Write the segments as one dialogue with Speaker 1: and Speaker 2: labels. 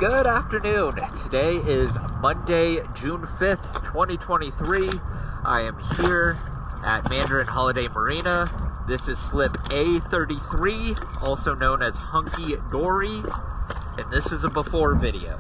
Speaker 1: Good afternoon. Today is Monday, June 5th, 2023. I am here at Mandarin Holiday Marina. This is slip A33, also known as Hunky Dory, and this is a before video.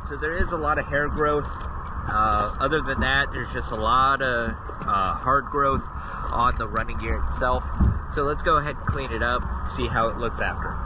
Speaker 1: So there is a lot of hair growth. Other than that, there's just a lot of hard growth on the running gear itself. So let's go ahead and clean it up, see how it looks after.